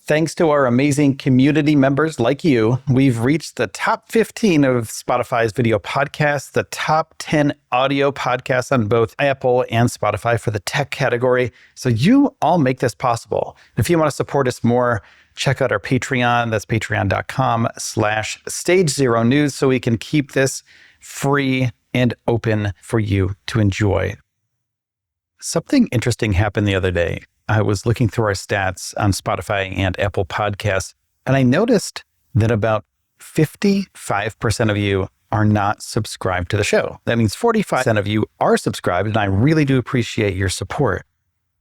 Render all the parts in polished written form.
Thanks to our amazing community members like you, we've reached the top 15 of Spotify's video podcasts, the top 10 audio podcasts on both Apple and Spotify for the tech category. So you all make this possible. If you want to support us more, check out our Patreon. That's patreon.com/StageZeroNews so we can keep this free and open for you to enjoy. Something interesting happened the other day. I was looking through our stats on Spotify and Apple Podcasts, and I noticed that about 55% of you are not subscribed to the show. That means 45% of you are subscribed, and I really do appreciate your support.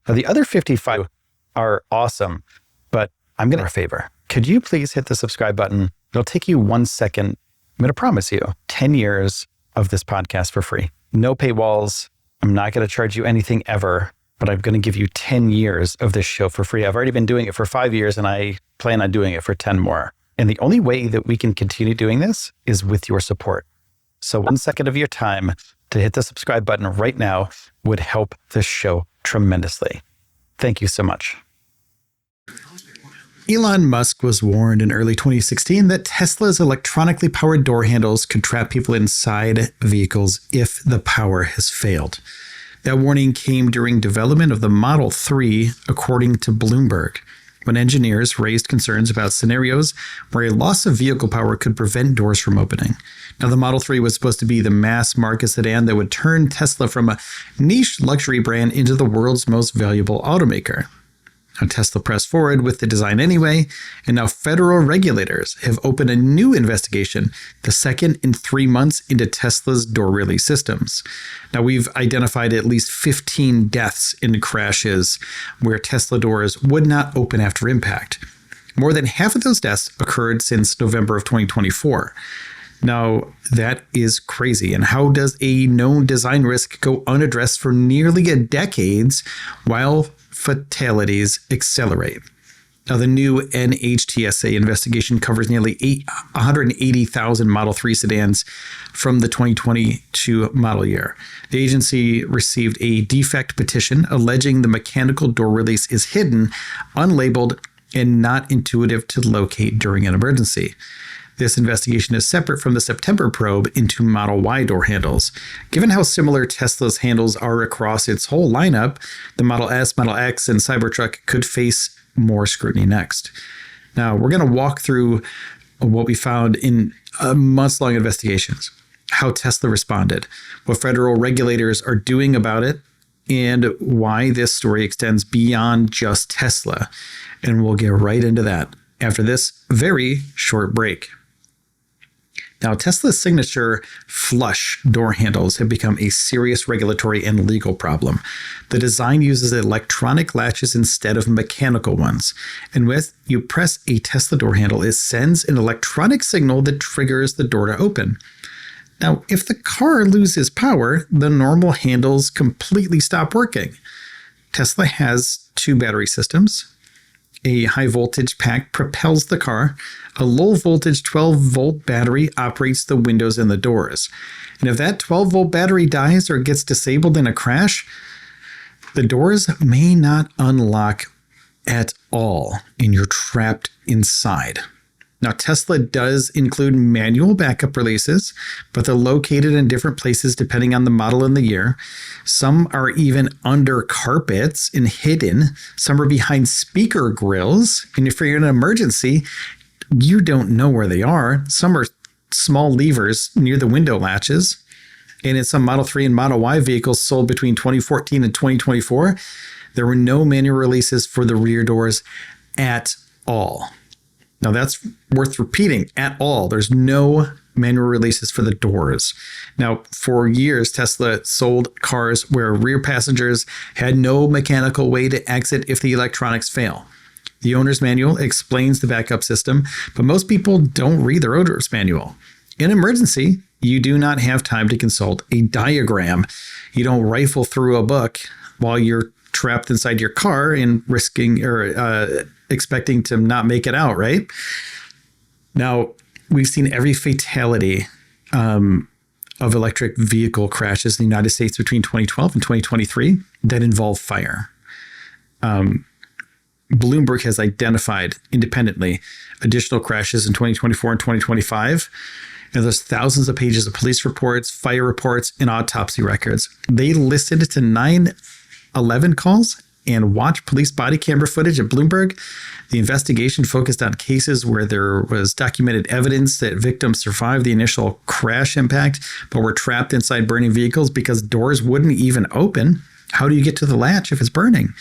Now, the other 55 are awesome, but I'm going to ask a favor. Could you please hit the subscribe button? It'll take you 1 second. I'm going to promise you 10 years of this podcast for free. No paywalls. I'm not going to charge you anything ever, but I'm going to give you 10 years of this show for free. I've already been doing it for 5 years, and I plan on doing it for 10 more. And the only way that we can continue doing this is with your support. So 1 second of your time to hit the subscribe button right now would help this show tremendously. Thank you so much. Elon Musk was warned in early 2016 that Tesla's electronically powered door handles could trap people inside vehicles if the power has failed. That warning came during development of the Model 3, according to Bloomberg, when engineers raised concerns about scenarios where a loss of vehicle power could prevent doors from opening. Now, the Model 3 was supposed to be the mass market sedan that would turn Tesla from a niche luxury brand into the world's most valuable automaker. Now, Tesla pressed forward with the design anyway, and now federal regulators have opened a new investigation, the second in 3 months into Tesla's door release systems. Now, we've identified at least 15 deaths in crashes where Tesla doors would not open after impact. More than half of those deaths occurred since November of 2024. Now, that is crazy. And how does a known design risk go unaddressed for nearly a decade while fatalities accelerate? Now, the new NHTSA investigation covers nearly 180,000 Model 3 sedans from the 2022 model year. The agency received a defect petition alleging the mechanical door release is hidden, unlabeled, and not intuitive to locate during an emergency. This investigation is separate from the September probe into Model Y door handles. Given how similar Tesla's handles are across its whole lineup, the Model S, Model X, and Cybertruck could face more scrutiny next. Now, we're going to walk through what we found in months-long investigations, how Tesla responded, what federal regulators are doing about it, and why this story extends beyond just Tesla. And we'll get right into that after this very short break. Now, Tesla's signature flush door handles have become a serious regulatory and legal problem. The design uses electronic latches instead of mechanical ones. And when you press a Tesla door handle, it sends an electronic signal that triggers the door to open. Now, if the car loses power, the normal handles completely stop working. Tesla has 2 battery systems. A high voltage pack propels the car. A low voltage 12-volt battery operates the windows and the doors. And if that 12-volt battery dies or gets disabled in a crash, the doors may not unlock at all, and you're trapped inside. Now, Tesla does include manual backup releases, but they're located in different places depending on the model and the year. Some are even under carpets and hidden. Some are behind speaker grills. And if you're in an emergency, you don't know where they are. Some are small levers near the window latches. And in some Model 3 and Model Y vehicles sold between 2014 and 2024, there were no manual releases for the rear doors at all. Now, that's worth repeating, at all. There's no manual releases for the doors. Now, for years, Tesla sold cars where rear passengers had no mechanical way to exit if the electronics fail. The owner's manual explains the backup system, but most people don't read their owner's manual. In an emergency, you do not have time to consult a diagram. You don't rifle through a book while you're trapped inside your car and risking or expecting to not make it out, right? Now, we've seen every fatality of electric vehicle crashes in the United States between 2012 and 2023 that involve fire. Bloomberg has identified independently additional crashes in 2024 and 2025. And there's thousands of pages of police reports, fire reports, and autopsy records. They listened to 9/11 calls and watched police body camera footage at Bloomberg. The investigation focused on cases where there was documented evidence that victims survived the initial crash impact, but were trapped inside burning vehicles because doors wouldn't even open. How do you get to the latch if it's burning?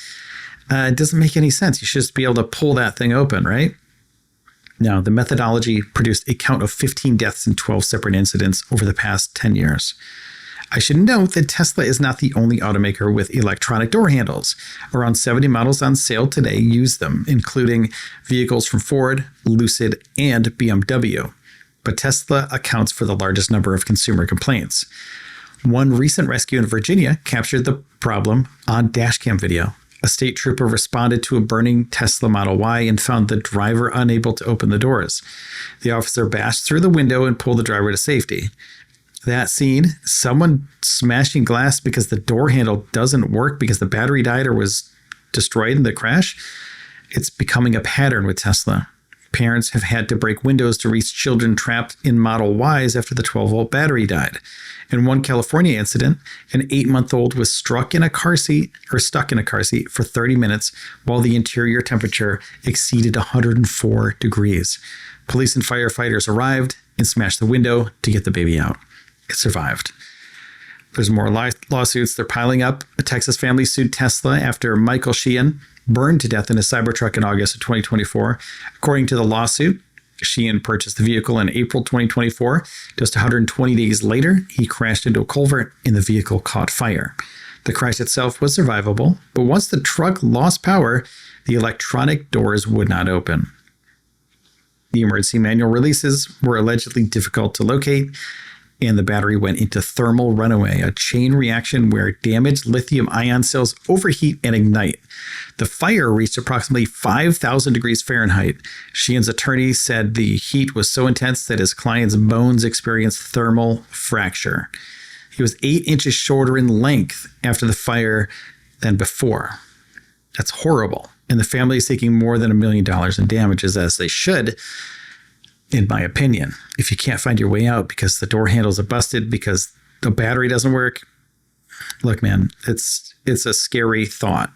It doesn't make any sense. You should just be able to pull that thing open, right? Now, the methodology produced a count of 15 deaths in 12 separate incidents over the past 10 years. I should note that Tesla is not the only automaker with electronic door handles. Around 70 models on sale today use them, including vehicles from Ford, Lucid, and BMW. But Tesla accounts for the largest number of consumer complaints. One recent rescue in Virginia captured the problem on dashcam video. A state trooper responded to a burning Tesla Model Y and found the driver unable to open the doors. The officer bashed through the window and pulled the driver to safety. That scene, someone smashing glass because the door handle doesn't work because the battery died or was destroyed in the crash, it's becoming a pattern with Tesla. Parents have had to break windows to reach children trapped in Model Ys after the 12-volt battery died. In one California incident, an 8-month-old was stuck in a car seat for 30 minutes while the interior temperature exceeded 104 degrees. Police and firefighters arrived and smashed the window to get the baby out. It survived. There's more lawsuits. They're piling up. A Texas family sued Tesla after Michael Sheehan burned to death in a Cybertruck in August of 2024. According to the lawsuit, Sheehan purchased the vehicle in April 2024. Just 120 days later, he crashed into a culvert and the vehicle caught fire. The crash itself was survivable, but once the truck lost power, the electronic doors would not open. The emergency manual releases were allegedly difficult to locate, and the battery went into thermal runaway, a chain reaction where damaged lithium-ion cells overheat and ignite. The fire reached approximately 5,000 degrees Fahrenheit. Sheehan's attorney said the heat was so intense that his client's bones experienced thermal fracture. He was 8 inches shorter in length after the fire than before. That's horrible. And the family is seeking more than $1 million in damages, as they should, in my opinion. If you can't find your way out because the door handles are busted, because the battery doesn't work, look, man, it's a scary thought.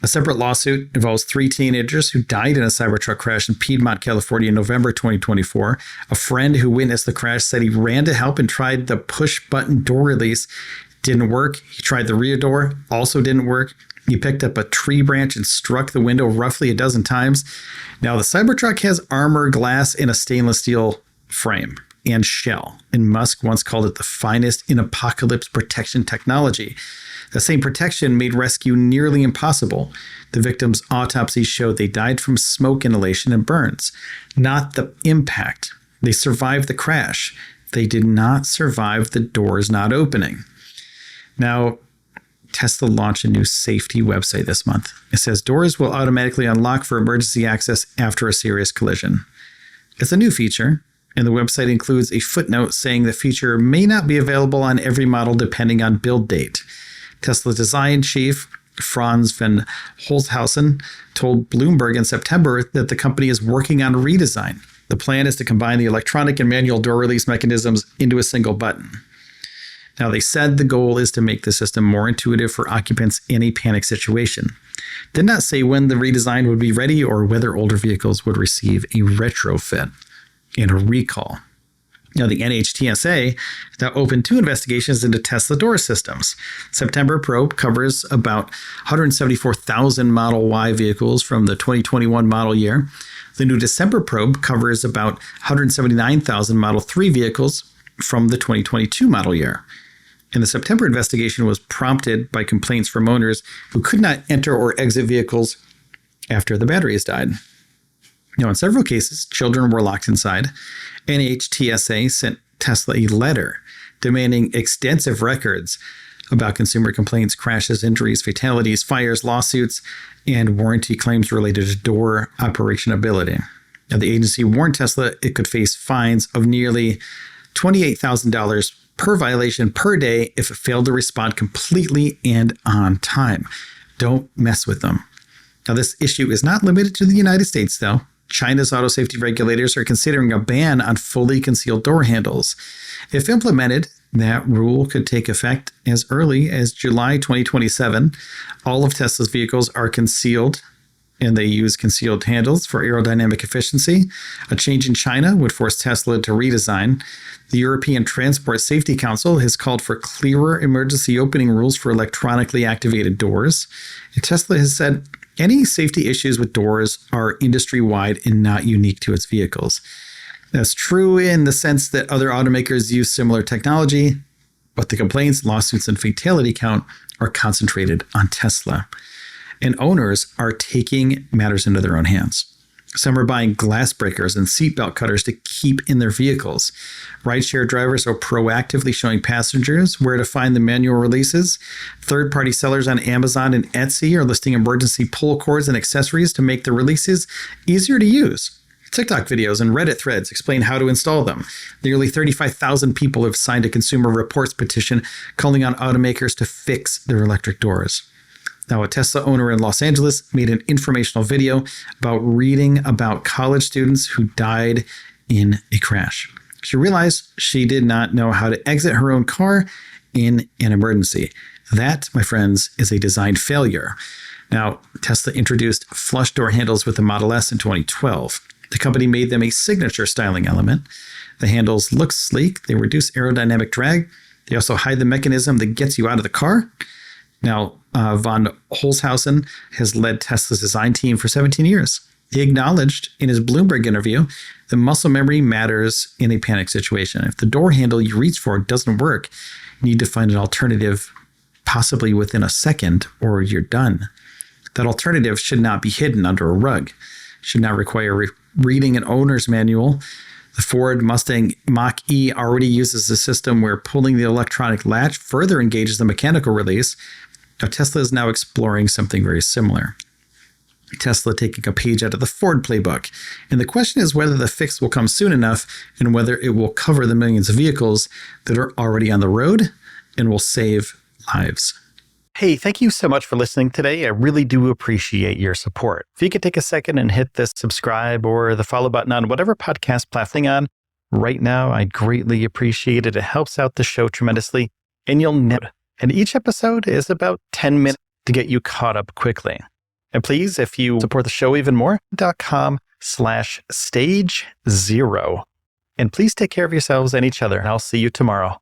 A separate lawsuit involves 3 teenagers who died in a Cybertruck crash in Piedmont, California in November 2024. A friend who witnessed the crash said he ran to help and tried the push-button door release. Didn't work. He tried the rear door. Also didn't work. He picked up a tree branch and struck the window roughly a dozen times. Now, the Cybertruck has armor, glass, and a stainless steel frame and shell. And Musk once called it the finest in apocalypse protection technology. The same protection made rescue nearly impossible. The victims' autopsies showed they died from smoke inhalation and burns, not the impact. They survived the crash. They did not survive the doors not opening. Now, Tesla launched a new safety website this month. It says doors will automatically unlock for emergency access after a serious collision. It's a new feature, and the website includes a footnote saying the feature may not be available on every model depending on build date. Tesla design chief Franz van Holzhausen told Bloomberg in September that the company is working on a redesign. The plan is to combine the electronic and manual door release mechanisms into a single button. Now, they said the goal is to make the system more intuitive for occupants in a panic situation. Did not say when the redesign would be ready or whether older vehicles would receive a retrofit and a recall. Now, the NHTSA now opened 2 investigations into Tesla door systems. September probe covers about 174,000 Model Y vehicles from the 2021 model year. The new December probe covers about 179,000 Model 3 vehicles from the 2022 model year. And the September investigation was prompted by complaints from owners who could not enter or exit vehicles after the batteries died. Now, in several cases, children were locked inside. NHTSA sent Tesla a letter demanding extensive records about consumer complaints, crashes, injuries, fatalities, fires, lawsuits, and warranty claims related to door operationability. Now, the agency warned Tesla it could face fines of nearly $28,000 per violation per day if it failed to respond completely and on time. Don't mess with them. Now, this issue is not limited to the United States, though. China's auto safety regulators are considering a ban on fully concealed door handles. If implemented, that rule could take effect as early as July 2027. All of Tesla's vehicles are concealed, and they use concealed handles for aerodynamic efficiency. A change in China would force Tesla to redesign. The European Transport Safety Council has called for clearer emergency opening rules for electronically activated doors. And Tesla has said any safety issues with doors are industry-wide and not unique to its vehicles. That's true in the sense that other automakers use similar technology, but the complaints, lawsuits, and fatality count are concentrated on Tesla. And owners are taking matters into their own hands. Some are buying glass breakers and seatbelt cutters to keep in their vehicles. Rideshare drivers are proactively showing passengers where to find the manual releases. Third-party sellers on Amazon and Etsy are listing emergency pull cords and accessories to make the releases easier to use. TikTok videos and Reddit threads explain how to install them. Nearly 35,000 people have signed a Consumer Reports petition calling on automakers to fix their electric doors. Now, a Tesla owner in Los Angeles made an informational video about reading about college students who died in a crash. She realized she did not know how to exit her own car in an emergency. That, my friends, is a design failure. Now, Tesla introduced flush door handles with the Model S in 2012. The company made them a signature styling element. The handles look sleek. They reduce aerodynamic drag. They also hide the mechanism that gets you out of the car. Now, von Holzhausen has led Tesla's design team for 17 years. He acknowledged in his Bloomberg interview that muscle memory matters in a panic situation. If the door handle you reach for doesn't work, you need to find an alternative, possibly within a second, or you're done. That alternative should not be hidden under a rug. It should not require reading an owner's manual. The Ford Mustang Mach-E already uses a system where pulling the electronic latch further engages the mechanical release. Now, Tesla is now exploring something very similar. Tesla taking a page out of the Ford playbook. And the question is whether the fix will come soon enough and whether it will cover the millions of vehicles that are already on the road and will save lives. Hey, thank you so much for listening today. I really do appreciate your support. If you could take a second and hit the subscribe or the follow button on whatever podcast platform you're on right now, I'd greatly appreciate it. It helps out the show tremendously. And you'll know. And each episode is about 10 minutes to get you caught up quickly. And please, if you support the show even more, .com/stage0. And please take care of yourselves and each other. And I'll see you tomorrow.